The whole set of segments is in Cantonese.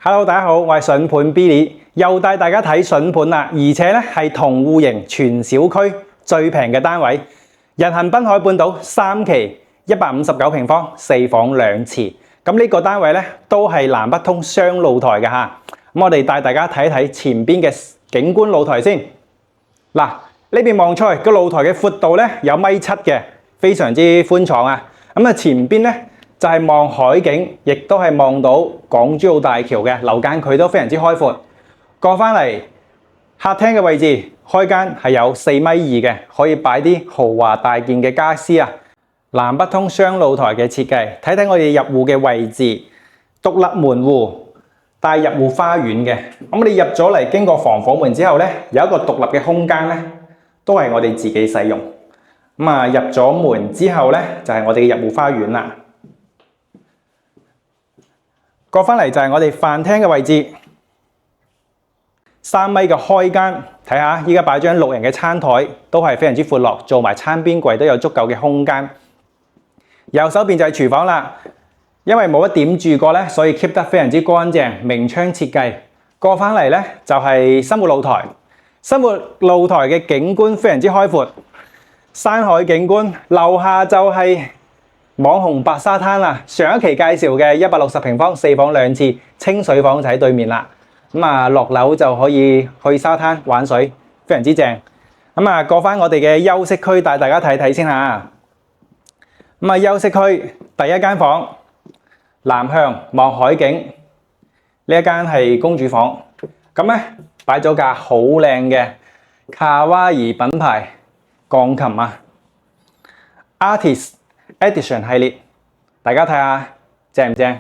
Hello， 大家好，我係筍盤 Billy， 又帶大家睇筍盤啦，而且咧係同戶型全小區最平嘅單位，人行濱海半島3期159平方，4房2廁。咁呢個單位咧都係南北通雙露台嘅嚇。咁我哋帶大家睇一睇前邊嘅景觀露台先。嗱，呢邊望出去個露台嘅闊度咧有1.7米嘅，非常之寬敞啊。咁啊前邊咧就係望海景，亦都係望到港珠澳大橋嘅樓間距都非常之開闊。過返嚟客廳嘅位置，開間係有4.2米嘅，可以擺啲豪華大件嘅家私啊。南北通雙露台嘅設計，睇睇我哋入戶嘅位置，獨立門戶帶入戶花園嘅。咁你入咗嚟，經過防火門之後咧，有一個獨立嘅空間咧，都係我哋自己使用。咁啊，入咗門之後咧，就係我哋嘅入戶花園啦。過返嚟就係我哋飯廳嘅位置，3米嘅開間，睇下依家擺張6人嘅餐台，都係非常之闊落，做埋餐邊櫃都有足夠嘅空間。右手邊就係廚房啦，因為冇乜點住過咧，所以 keep 得非常之乾淨，明窗設計。過返嚟咧就係生活露台，生活露台嘅景觀非常之開闊，山海景觀，樓下就係網紅白沙灘啦，上一期介紹嘅160平方4房2廁清水房就喺對面啦。咁啊落樓就可以去沙灘玩水，非常之正。咁啊過返我哋嘅休息區，帶大家睇睇先嚇。咁啊休息區第一間房南向望海景，呢一間係公主房。咁咧擺咗架好靚嘅卡哇伊品牌鋼琴啊 ，Artist Edition 系列，大家睇下正唔正？呢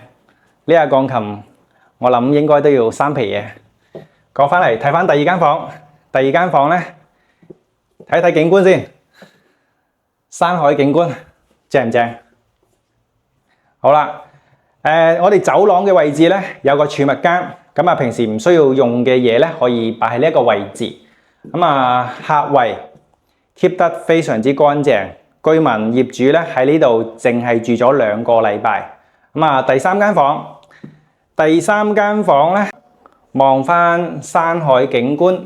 架鋼琴我諗應該都要3皮嘢。過返嚟睇返第二間房，第二間房咧睇睇景觀先，山海景觀正唔正？好啦，我哋走廊嘅位置咧有個儲物間，咁啊平時唔需要用嘅嘢咧可以擺喺呢一個位置。咁啊客圍 keep 得非常之乾淨。居民業主咧喺呢度淨係住咗2個禮拜。咁啊，第三間房咧望翻山海景觀，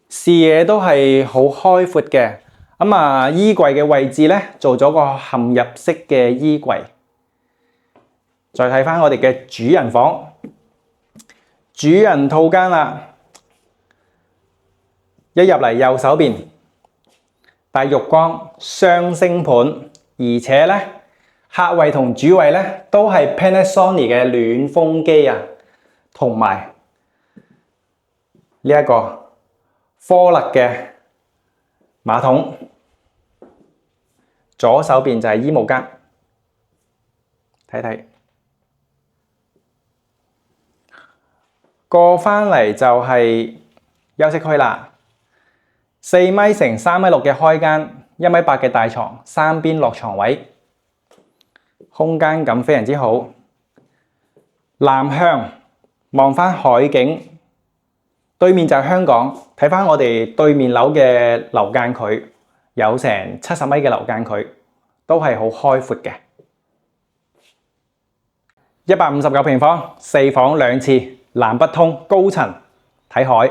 視野都係好開闊嘅。咁啊，衣櫃嘅位置咧做咗個嵌入式嘅衣櫃。再睇翻我哋嘅主人房，主人套間啦，一入嚟右手邊。帶浴缸雙星盤，而且咧客位同主位咧都係 Panasonic 嘅暖風機啊，同埋呢一個科勒嘅馬桶。左手邊就係衣帽間，睇睇。過返嚟就係休息區啦。4米乘3.6米嘅開間，1.8米嘅大床，3邊落床位，空間感非常之好。南向望返海景，對面就係香港。睇返我哋對面樓嘅樓間距，有成70米嘅樓間距，都係好開闊嘅。159平方4房2廁，南北通高層睇海。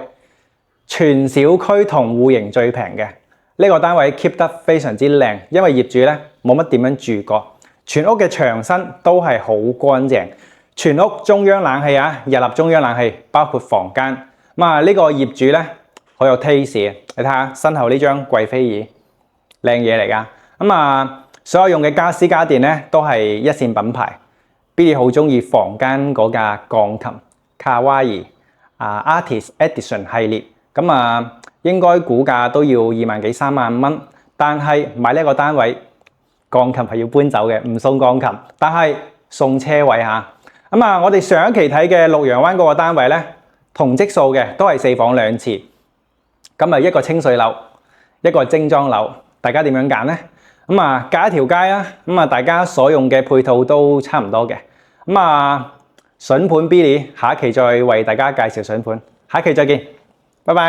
全小區同戶型最平嘅呢個單位 keep 得非常之靚，因為業主咧冇乜點樣住過，全屋嘅牆身都係好乾淨，全屋中央冷氣啊，日立中央冷氣，包括房間。咁啊呢個業主咧好有 taste 嘅，你睇下身後呢張貴妃椅，靚嘢嚟噶。咁啊所有用嘅家私家電咧都係一線品牌。Billy 好中意房間嗰架鋼琴卡哇伊Artist Edition 系列。咁啊，應該估價都要2萬幾3萬蚊，但係買呢個單位，鋼琴係要搬走嘅，唔送鋼琴，但係送車位嚇。咁啊，我哋上一期睇嘅綠楊灣嗰個單位咧，同質素嘅都係4房2廁，咁啊一個清水樓，一個精裝樓，大家點樣揀咧？咁啊，隔一條街啊，咁啊大家所用嘅配套都差唔多嘅。咁啊，筍盤 Billy 下一期再為大家介紹筍盤，下一期再見。拜拜。